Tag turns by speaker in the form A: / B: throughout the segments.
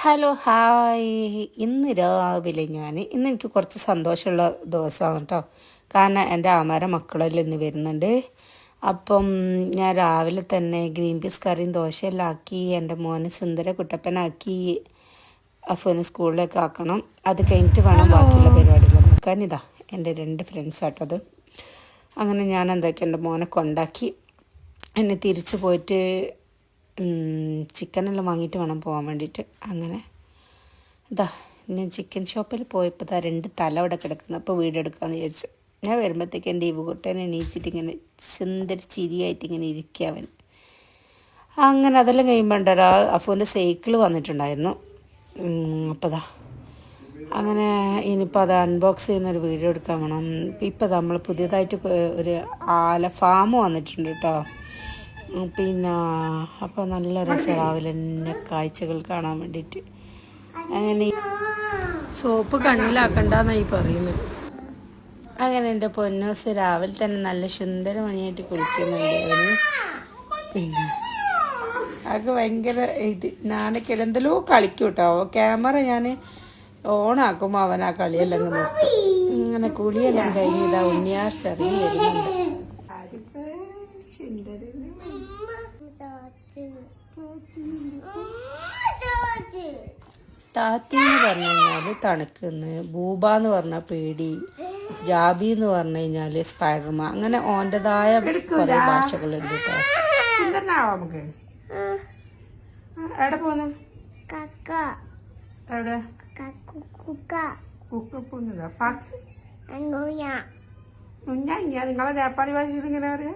A: Hello hi. ഇന്ന് രാവിലെ ഇന്ന് എനിക്ക് കുറച്ച് സന്തോഷമുള്ള ദിവസമാണ് കേട്ടോ. കാരണം എൻ്റെ ആമാരെ മക്കളെല്ലാം ഇന്ന് വരുന്നുണ്ട്. അപ്പം ഞാൻ രാവിലെ തന്നെ ഗ്രീൻ പീസ് കറിയും ദോശയെല്ലാം ആക്കി എൻ്റെ മോനെ സുന്ദര കുട്ടപ്പനാക്കി അഫോന് സ്കൂളിലേക്ക് ആക്കണം. അത് കഴിഞ്ഞിട്ട് വേണം ബാക്കിയുള്ള പരിപാടികൾ നോക്കാൻ. ഇതാ എൻ്റെ 2 ഫ്രണ്ട്സാട്ടോ അത്. അങ്ങനെ ഞാൻ എന്തൊക്കെ എൻ്റെ മോനെ കൊണ്ടാക്കി എന്നെ തിരിച്ച് പോയിട്ട് ചിക്കനെല്ലാം വാങ്ങിയിട്ട് വേണം പോകാൻ വേണ്ടിയിട്ട്. അങ്ങനെ ഇതാ ഞാൻ ചിക്കൻ ഷോപ്പിൽ പോയപ്പോൾ 2 തല അവിടെ കിടക്കുന്നു. അപ്പോൾ വീഡിയോ എടുക്കാമെന്ന് വിചാരിച്ചു. ഞാൻ വരുമ്പോഴത്തേക്ക് എൻ്റെ ഇവുകുട്ടനെ എണീച്ചിട്ട് ഇങ്ങനെ സുന്ദര ചിരിയായിട്ട് ഇങ്ങനെ ഇരിക്കുക അവൻ. അങ്ങനെ അതെല്ലാം കഴിയുമ്പോൾ അഫോൻ്റെ സൈക്കിൾ വന്നിട്ടുണ്ടായിരുന്നു. അപ്പോൾ ഇതാ അങ്ങനെ ഇനിയിപ്പോൾ അത് അൺബോക്സ് ചെയ്യുന്നൊരു വീഡിയോ എടുക്കാൻ വേണം. ഇപ്പോൾ നമ്മൾ പുതിയതായിട്ട് ഒരു ആല ഫാം വന്നിട്ടുണ്ട് കേട്ടോ. പിന്നെ അപ്പോൾ നല്ല രസം രാവിലെ തന്നെ കാഴ്ചകൾ കാണാൻ വേണ്ടിയിട്ട്. അങ്ങനെ സോപ്പ് കണ്ണിലാക്കണ്ടെന്നായി പറയുന്നത്. അങ്ങനെ എൻ്റെ പൊന്നോസ് രാവിലെ തന്നെ നല്ല സുന്ദരമണിയായിട്ട് കുളിക്കുന്നുണ്ട്. പിന്നെ അതൊക്കെ ഭയങ്കര ഞാനൊക്കെ എന്തെല്ലോ കളിക്കും കേട്ടോ. ക്യാമറ ഞാൻ ഓണാക്കുമ്പോൾ അവൻ ആ കളിയെല്ലാം നോക്കും. അങ്ങനെ കുളിയെല്ലാം കഴിഞ്ഞിതാ ഉണ്ണിയാർ ചെറിയ വരുന്നുണ്ട്. താത്തി എന്ന് പറഞ്ഞു കഴിഞ്ഞാൽ തണുക്കുന്ന്, ബൂബ എന്ന് പറഞ്ഞാൽ പേടി, ജാബി എന്ന് പറഞ്ഞു കഴിഞ്ഞാൽ സ്പൈഡർമാൻ. അങ്ങനെ ഓൻ്റെതായ കുറേ ഭാഷകളുണ്ട് കേട്ടോ. എവിടെ പോന്നു? എവിടെ നിങ്ങളെ നേപ്പാളി ഭാഷയിൽ ഇങ്ങനെ പറയാ?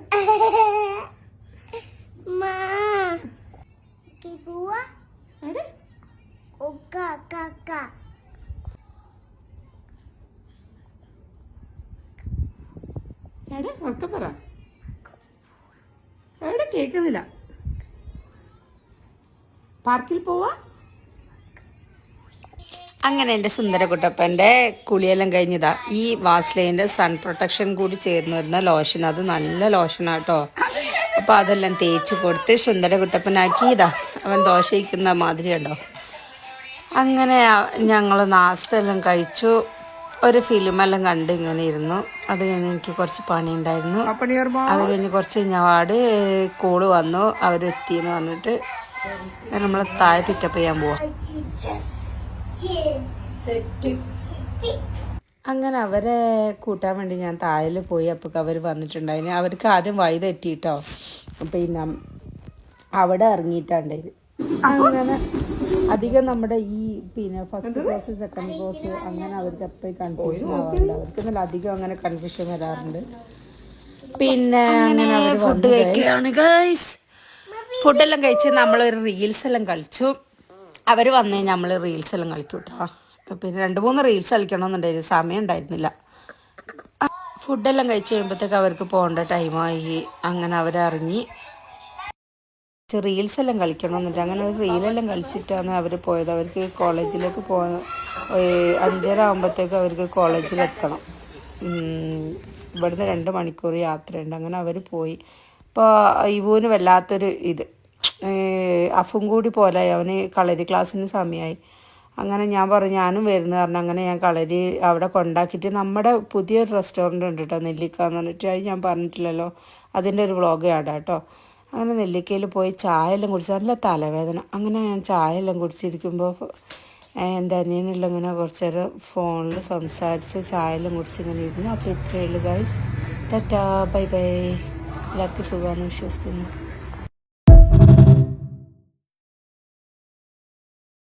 A: ഒക്കെ പറ. എവിടെ കേൾക്കുന്നില്ല. പാർക്കിൽ പോവാ. അങ്ങനെ എൻ്റെ സുന്ദരകുട്ടപ്പൻ്റെ കുളിയെല്ലാം കഴിഞ്ഞതാ. ഈ വാസ്ലൈൻ്റെ സൺ പ്രൊട്ടക്ഷൻ കൂടി ചേർന്ന് വരുന്ന ലോഷൻ, അത് നല്ല ലോഷനാട്ടോ. അപ്പോൾ അതെല്ലാം തേച്ച് കൊടുത്ത് സുന്ദരകുട്ടപ്പനാക്കിയതാ. അവൻ ദോശ ഇരിക്കുന്ന മാതിരി ഉണ്ടോ. അങ്ങനെ ഞങ്ങൾ നാസ്തെല്ലാം കഴിച്ചു, ഒരു ഫിലിമെല്ലാം കണ്ട് ഇങ്ങനെ ഇരുന്നു. അത് കഴിഞ്ഞ് എനിക്ക് കുറച്ച് പണി ഉണ്ടായിരുന്നു. അത് കഴിഞ്ഞ് കുറച്ച് കഴിഞ്ഞപാട് കോള് വന്നു, അവരെത്തിയെന്ന് പറഞ്ഞിട്ട് നമ്മൾ താഴെ പിക്കപ്പ് ചെയ്യാൻ പോവാം. അങ്ങനെ അവരെ കൂട്ടാൻ വേണ്ടി ഞാൻ താഴെ പോയി. അപ്പോൾ അവർ വന്നിട്ടുണ്ടായിരുന്നു. അവർക്ക് ആദ്യം വഴി തെറ്റിയിട്ടോ. പിന്നെ അവിടെ ഇറങ്ങിയിട്ടുണ്ടായിരുന്നു. അങ്ങനെ അധികം നമ്മുടെ ഈ പിന്നെ ഫസ്റ്റ് ക്ലാസ് സെക്കൻഡ് ക്ലാസ് അങ്ങനെ അവർക്ക് എപ്പോഴും കൺഫ്യൂഷൻ ആവാറുണ്ട്. അവർക്കെന്നല്ല അധികം അങ്ങനെ കൺഫ്യൂഷൻ വരാറുണ്ട്. പിന്നെ അങ്ങനെ അവർ ഫുഡ് കഴിക്കുകയാണ് ഗൈസ്. ഫുഡെല്ലാം കഴിച്ച് നമ്മളൊരു റീൽസ് എല്ലാം കളിച്ചു. അവർ വന്നേ നമ്മൾ റീൽസ് എല്ലാം കളിക്കും കേട്ടോ. പിന്നെ 2-3 റീൽസ് കളിക്കണമെന്നുണ്ടായിരുന്നു, സമയം ഉണ്ടായിരുന്നില്ല. ഫുഡെല്ലാം കഴിച്ച് കഴിയുമ്പോഴത്തേക്ക് അവർക്ക് പോകേണ്ട ടൈമായി. അങ്ങനെ അവരിറങ്ങി റീൽസ് എല്ലാം കളിക്കണമെന്നുണ്ട്. അങ്ങനെ ഒരു റീലെല്ലാം കളിച്ചിട്ടാണ് അവർ പോയത്. അവർക്ക് കോളേജിലേക്ക് പോകാൻ 5:30 ആകുമ്പോഴത്തേക്ക് അവർക്ക് കോളേജിലെത്തണം. ഇവിടുന്ന് 2 മണിക്കൂർ യാത്രയുണ്ട്. അങ്ങനെ അവർ പോയി. ഇപ്പോൾ ഇവൂന് വല്ലാത്തൊരു അഫും കൂടി പോലെ അവന് കളരി ക്ലാസ്സിന് സമയമായി. അങ്ങനെ ഞാൻ പറഞ്ഞു ഞാനും വരുന്നു പറഞ്ഞു. അങ്ങനെ ഞാൻ കളരി അവിടെ കൊണ്ടാക്കിയിട്ട് നമ്മുടെ പുതിയൊരു റെസ്റ്റോറൻറ്റ് ഉണ്ട് കേട്ടോ, നെല്ലിക്ക എന്ന് പറഞ്ഞിട്ട്. അത് ഞാൻ പറഞ്ഞിട്ടില്ലല്ലോ, അതിൻ്റെ ഒരു വ്ളോഗ് ആടാ കേട്ടോ. അങ്ങനെ നെല്ലിക്കയിൽ പോയി ചായ എല്ലാം കുടിച്ച് നല്ല തലവേദന. അങ്ങനെ ഞാൻ ചായ എല്ലാം കുടിച്ചിരിക്കുമ്പോൾ എൻ്റെ അനിയനെല്ലാം ഇങ്ങനെ കുറച്ച് നേരം ഫോണിൽ സംസാരിച്ച് ചായ എല്ലാം കുടിച്ചിങ്ങനെ ഇരുന്നു. അപ്പോൾ ഇത്രയേ ഉള്ളൂ ഗൈസ്. Tata bye bye. എല്ലാവർക്കും സുഖമാണെന്ന് വിശ്വസിക്കുന്നു.